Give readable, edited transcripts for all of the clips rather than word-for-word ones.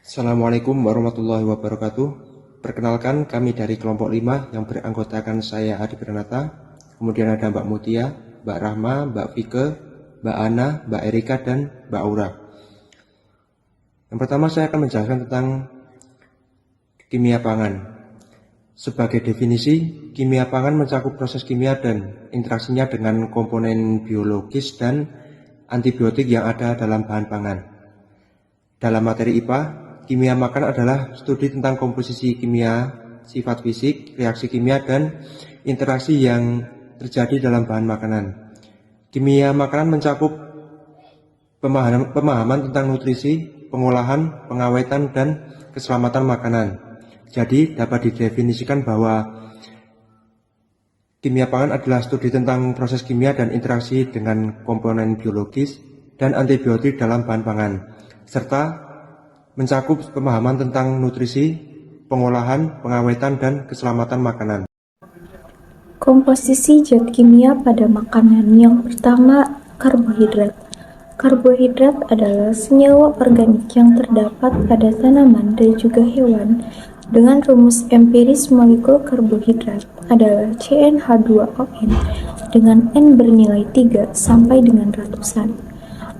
Assalamualaikum warahmatullahi wabarakatuh. Perkenalkan, kami dari kelompok 5 yang beranggotakan saya Adi Pranata, kemudian ada Mbak Mutia, Mbak Rahma, Mbak Vike, Mbak Ana, Mbak Erika, dan Mbak Aura. Yang pertama saya akan menjelaskan tentang kimia pangan. Sebagai definisi, kimia pangan mencakup proses kimia dan interaksinya dengan komponen biologis dan antibiotik yang ada dalam bahan pangan. Dalam materi IPA, kimia makan adalah studi tentang komposisi kimia, sifat fisik, reaksi kimia, dan interaksi yang terjadi dalam bahan makanan. Kimia makanan mencakup pemahaman tentang nutrisi, pengolahan, pengawetan, dan keselamatan makanan. Jadi dapat didefinisikan bahwa kimia pangan adalah studi tentang proses kimia dan interaksi dengan komponen biologis dan antibiotik dalam bahan pangan, serta mencakup pemahaman tentang nutrisi, pengolahan, pengawetan, dan keselamatan makanan. Komposisi zat kimia pada makanan. Yang pertama, karbohidrat. Karbohidrat adalah senyawa organik yang terdapat pada tanaman dan juga hewan. Dengan rumus empiris molekul karbohidrat adalah CnH2ON dengan N bernilai 3 sampai dengan ratusan.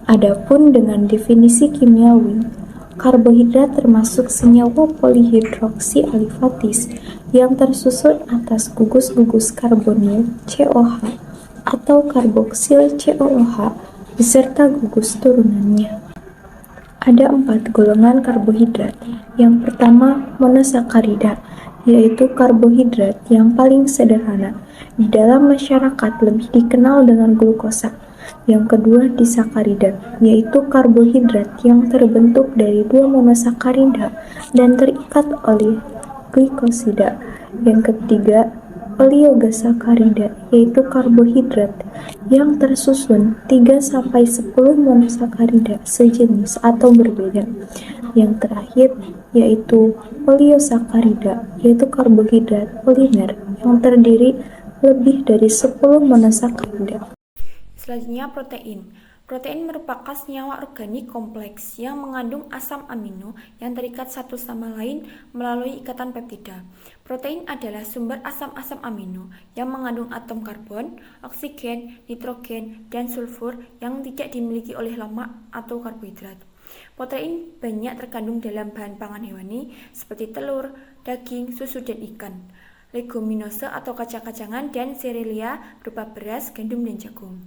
Adapun dengan definisi kimiawi, karbohidrat termasuk senyawa polihidroksi alifatis yang tersusun atas gugus-gugus karbonil COH atau karboksil COOH beserta gugus turunannya. Ada 4 golongan karbohidrat. Yang pertama, monosakarida, yaitu karbohidrat yang paling sederhana. Di dalam masyarakat lebih dikenal dengan glukosa. Yang kedua, disakarida, yaitu karbohidrat yang terbentuk dari 2 monosakarida dan terikat oleh glikosida. Yang ketiga, oligosakarida, yaitu karbohidrat yang tersusun 3-10 monosakarida sejenis atau berbeda. Yang terakhir yaitu poliosakarida, yaitu karbohidrat polimer yang terdiri lebih dari 10 monosakarida. Selanjutnya protein. Protein merupakan senyawa organik kompleks yang mengandung asam amino yang terikat satu sama lain melalui ikatan peptida. Protein adalah sumber asam-asam amino yang mengandung atom karbon, oksigen, nitrogen, dan sulfur yang tidak dimiliki oleh lemak atau karbohidrat. Protein banyak terkandung dalam bahan pangan hewani seperti telur, daging, susu, dan ikan, leguminosa atau kacang-kacangan, dan serealia berupa beras, gandum, dan jagung.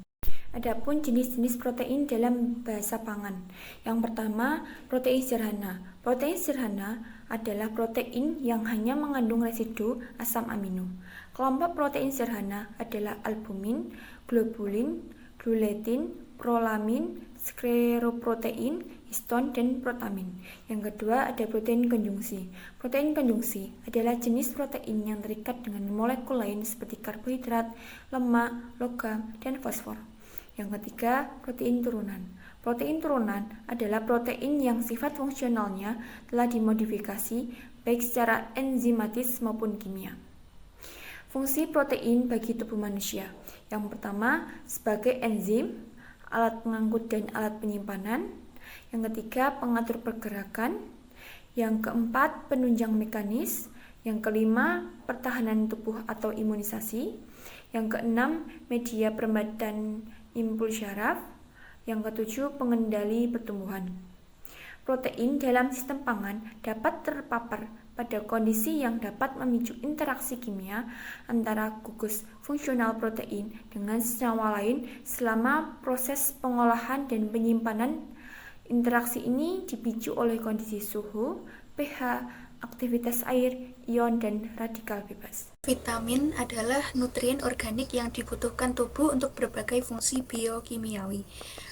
Adapun jenis-jenis protein dalam bahasa pangan. Yang pertama, protein sederhana. Protein sederhana adalah protein yang hanya mengandung residu asam amino. Kelompok protein sederhana adalah albumin, globulin, glutein, prolamin, skleroprotein, histon, dan protamin. Yang kedua ada protein konjungsi. Protein konjungsi adalah jenis protein yang terikat dengan molekul lain seperti karbohidrat, lemak, logam, dan fosfor. Yang ketiga, protein turunan. Protein turunan adalah protein yang sifat fungsionalnya telah dimodifikasi baik secara enzimatis maupun kimia. Fungsi protein bagi tubuh manusia. Yang pertama, sebagai enzim, alat pengangkut dan alat penyimpanan. Yang ketiga, pengatur pergerakan. Yang keempat, penunjang mekanis. Yang kelima, pertahanan tubuh atau imunisasi. Yang keenam, media perembat dan impuls syaraf. Yang ketujuh, pengendali pertumbuhan. Protein dalam sistem pangan dapat terpapar pada kondisi yang dapat memicu interaksi kimia antara gugus fungsional protein dengan senyawa lain selama proses pengolahan dan penyimpanan. Interaksi ini dipicu oleh kondisi suhu, pH, aktivitas air, ion, dan radikal bebas. Vitamin adalah nutrien organik yang dibutuhkan tubuh untuk berbagai fungsi biokimiawi.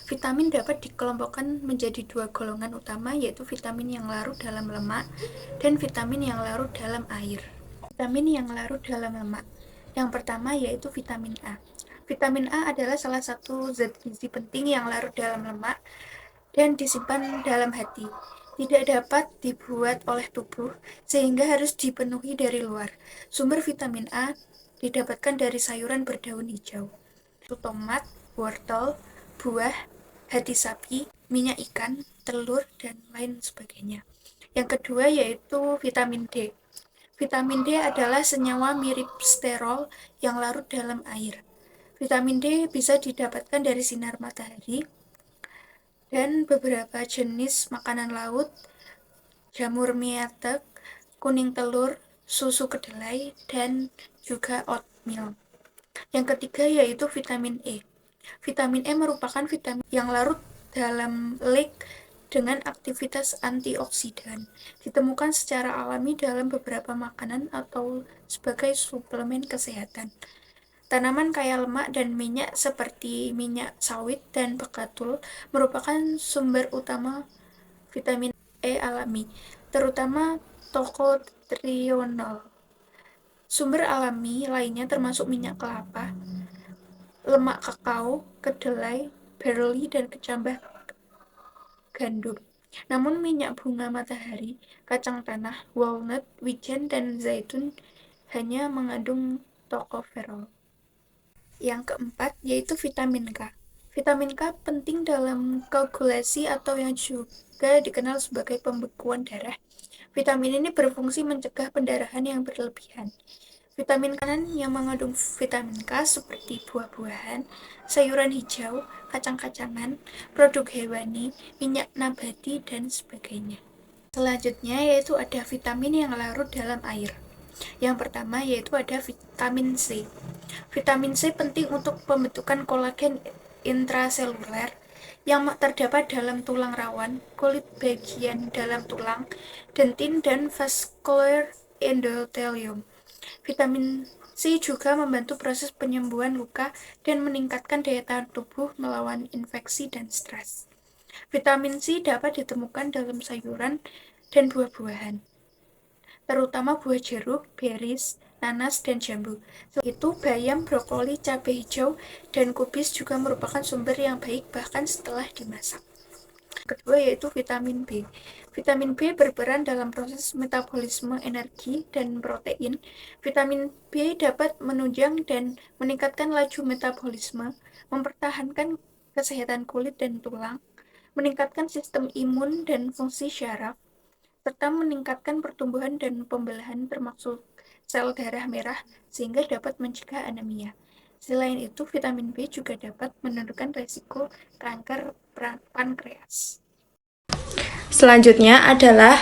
Vitamin dapat dikelompokkan menjadi 2 golongan utama, yaitu vitamin yang larut dalam lemak dan vitamin yang larut dalam air. Vitamin yang larut dalam lemak. Yang pertama yaitu vitamin A. Vitamin A adalah salah satu zat gizi penting yang larut dalam lemak dan disimpan dalam hati. Tidak dapat dibuat oleh tubuh sehingga harus dipenuhi dari luar. Sumber vitamin A didapatkan dari sayuran berdaun hijau, tomat, wortel, buah, hati sapi, minyak ikan, telur, dan lain sebagainya. Yang kedua yaitu vitamin D. Vitamin D adalah senyawa mirip sterol yang larut dalam air. Vitamin D bisa didapatkan dari sinar matahari dan beberapa jenis makanan laut, jamur mietek, kuning telur, susu kedelai, dan juga oatmeal. Yang ketiga yaitu vitamin E. Vitamin E merupakan vitamin yang larut dalam leak dengan aktivitas antioksidan. Ditemukan secara alami dalam beberapa makanan atau sebagai suplemen kesehatan. Tanaman kaya lemak dan minyak seperti minyak sawit dan bekatul merupakan sumber utama vitamin E alami, terutama tocotrienol. Sumber alami lainnya termasuk minyak kelapa, lemak kakao, kedelai, barley, dan kecambah gandum. Namun minyak bunga matahari, kacang tanah, walnut, wijen, dan zaitun hanya mengandung tocopherol. Yang keempat yaitu vitamin K. Vitamin K penting dalam koagulasi atau yang juga dikenal sebagai pembekuan darah. Vitamin ini berfungsi mencegah pendarahan yang berlebihan. Vitamin kanan yang mengandung vitamin K seperti buah-buahan, sayuran hijau, kacang-kacangan, produk hewani, minyak nabati, dan sebagainya. Selanjutnya yaitu ada vitamin yang larut dalam air. Yang pertama yaitu ada vitamin C. Vitamin C penting untuk pembentukan kolagen intraseluler yang terdapat dalam tulang rawan, kulit bagian dalam tulang, dentin, dan vascular endothelium. Vitamin C juga membantu proses penyembuhan luka dan meningkatkan daya tahan tubuh melawan infeksi dan stres. Vitamin C dapat ditemukan dalam sayuran dan buah-buahan, terutama buah jeruk, berries, nanas, dan jambu. Selain itu, bayam, brokoli, cabai hijau, dan kubis juga merupakan sumber yang baik bahkan setelah dimasak. Kedua yaitu vitamin B. Vitamin B berperan dalam proses metabolisme energi dan protein. Vitamin B dapat menunjang dan meningkatkan laju metabolisme, mempertahankan kesehatan kulit dan tulang, meningkatkan sistem imun dan fungsi syaraf, serta meningkatkan pertumbuhan dan pembelahan termasuk sel darah merah sehingga dapat mencegah anemia. Selain itu, vitamin B juga dapat menurunkan risiko kanker pankreas. Selanjutnya adalah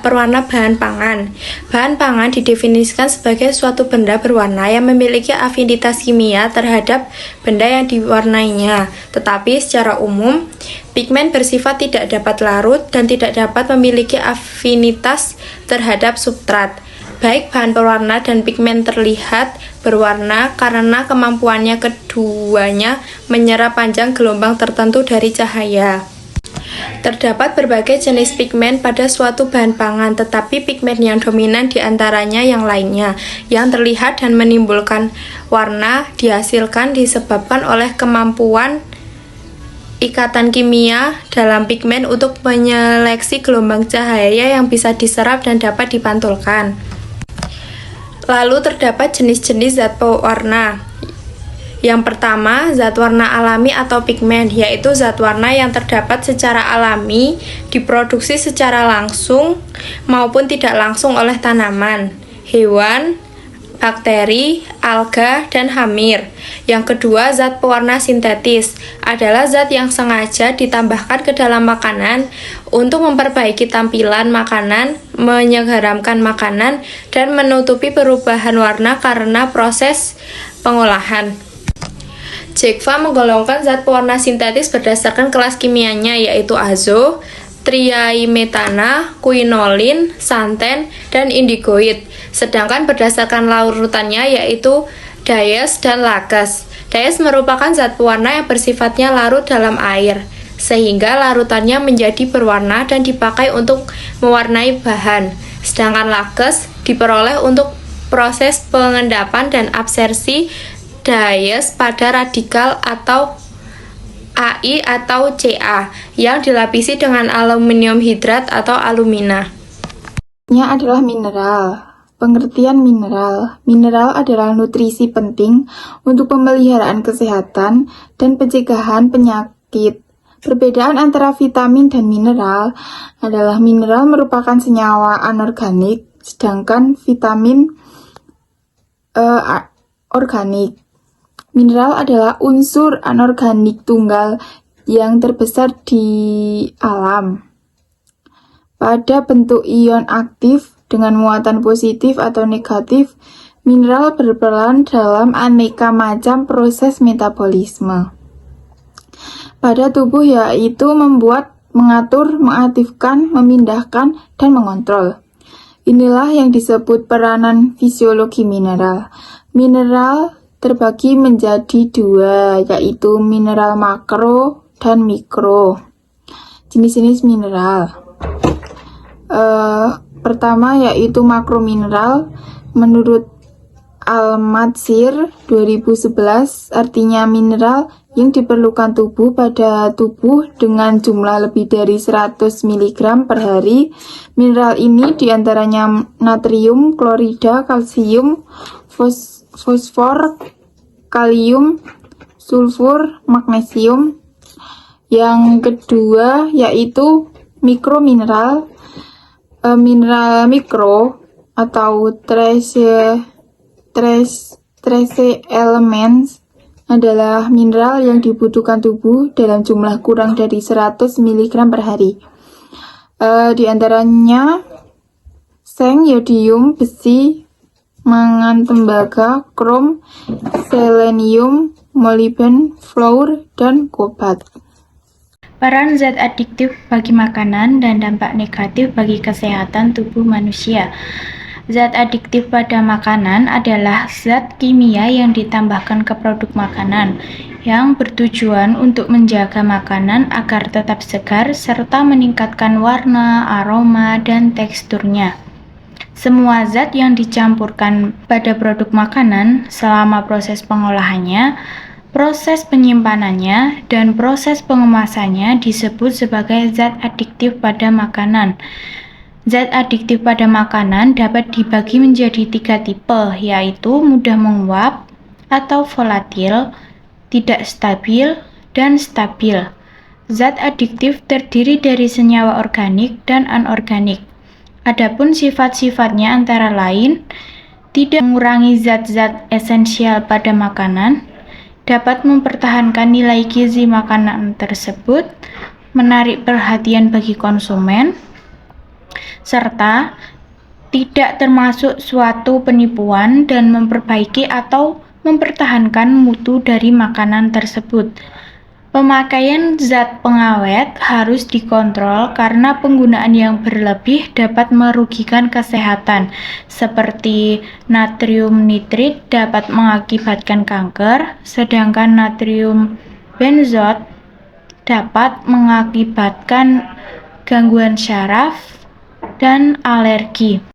perwarna bahan pangan. Bahan pangan didefinisikan sebagai suatu benda berwarna yang memiliki afinitas kimia terhadap benda yang diwarnainya. Tetapi secara umum, pigmen bersifat tidak dapat larut dan tidak dapat memiliki afinitas terhadap substrat. Baik bahan pewarna dan pigmen terlihat berwarna karena kemampuannya keduanya menyerap panjang gelombang tertentu dari cahaya. Terdapat berbagai jenis pigmen pada suatu bahan pangan, tetapi pigmen yang dominan di antaranya yang lainnya. Yang terlihat dan menimbulkan warna dihasilkan disebabkan oleh kemampuan ikatan kimia dalam pigmen untuk menyeleksi gelombang cahaya yang bisa diserap dan dapat dipantulkan. Lalu terdapat jenis-jenis zat pewarna. Yang pertama, zat warna alami atau pigmen, yaitu zat warna yang terdapat secara alami, diproduksi secara langsung maupun tidak langsung oleh tanaman, hewan, bakteri, alga, dan hamir. Yang kedua, zat pewarna sintetis adalah zat yang sengaja ditambahkan ke dalam makanan untuk memperbaiki tampilan makanan, menyegaramkan makanan, dan menutupi perubahan warna karena proses pengolahan. JECVA menggolongkan zat pewarna sintetis berdasarkan kelas kimianya, yaitu azo, triaimetana, quinolin, santen, dan indigoid. Sedangkan berdasarkan larutannya yaitu dies dan lakes. Dies merupakan zat pewarna yang bersifatnya larut dalam air, sehingga larutannya menjadi berwarna dan dipakai untuk mewarnai bahan. Sedangkan lakes diperoleh untuk proses pengendapan dan absorpsi dies pada radikal atau Ai atau Ca yang dilapisi dengan aluminium hidrat atau alumina. Ini adalah mineral. Pengertian mineral. Mineral adalah nutrisi penting untuk pemeliharaan kesehatan dan pencegahan penyakit. Perbedaan antara vitamin dan mineral adalah mineral merupakan senyawa anorganik, sedangkan vitamin organik. Mineral adalah unsur anorganik tunggal yang terbesar di alam. Pada bentuk ion aktif dengan muatan positif atau negatif, mineral berperan dalam aneka macam proses metabolisme pada tubuh, yaitu membuat, mengatur, mengaktifkan, memindahkan, dan mengontrol. Inilah yang disebut peranan fisiologi mineral. Mineral terbagi menjadi dua, yaitu mineral makro dan mikro. Jenis-jenis mineral. Pertama yaitu makromineral. Menurut Al-Matsir 2011, artinya mineral yang diperlukan tubuh pada tubuh dengan jumlah lebih dari 100 mg per hari. Mineral ini diantaranya natrium, klorida, kalsium, fosfor, kalium, sulfur, magnesium. Yang kedua yaitu mikromineral. Mineral mikro atau trace elements adalah mineral yang dibutuhkan tubuh dalam jumlah kurang dari 100 mg per hari. Di antaranya seng, yodium, besi, mangan, tembaga, krom, selenium, molybden, fluor, dan kobalt. Peran zat adiktif bagi makanan dan dampak negatif bagi kesehatan tubuh manusia. Zat adiktif pada makanan adalah zat kimia yang ditambahkan ke produk makanan yang bertujuan untuk menjaga makanan agar tetap segar serta meningkatkan warna, aroma, dan teksturnya. Semua zat yang dicampurkan pada produk makanan selama proses pengolahannya, proses penyimpanannya, dan proses pengemasannya disebut sebagai zat adiktif pada makanan. Zat adiktif pada makanan dapat dibagi menjadi 3 tipe, yaitu mudah menguap atau volatil, tidak stabil, dan stabil. Zat adiktif terdiri dari senyawa organik dan anorganik. Adapun sifat-sifatnya antara lain, tidak mengurangi zat-zat esensial pada makanan, dapat mempertahankan nilai gizi makanan tersebut, menarik perhatian bagi konsumen, serta tidak termasuk suatu penipuan dan memperbaiki atau mempertahankan mutu dari makanan tersebut. Pemakaian zat pengawet harus dikontrol karena penggunaan yang berlebih dapat merugikan kesehatan, seperti natrium nitrit dapat mengakibatkan kanker, sedangkan natrium benzot dapat mengakibatkan gangguan syaraf dan alergi.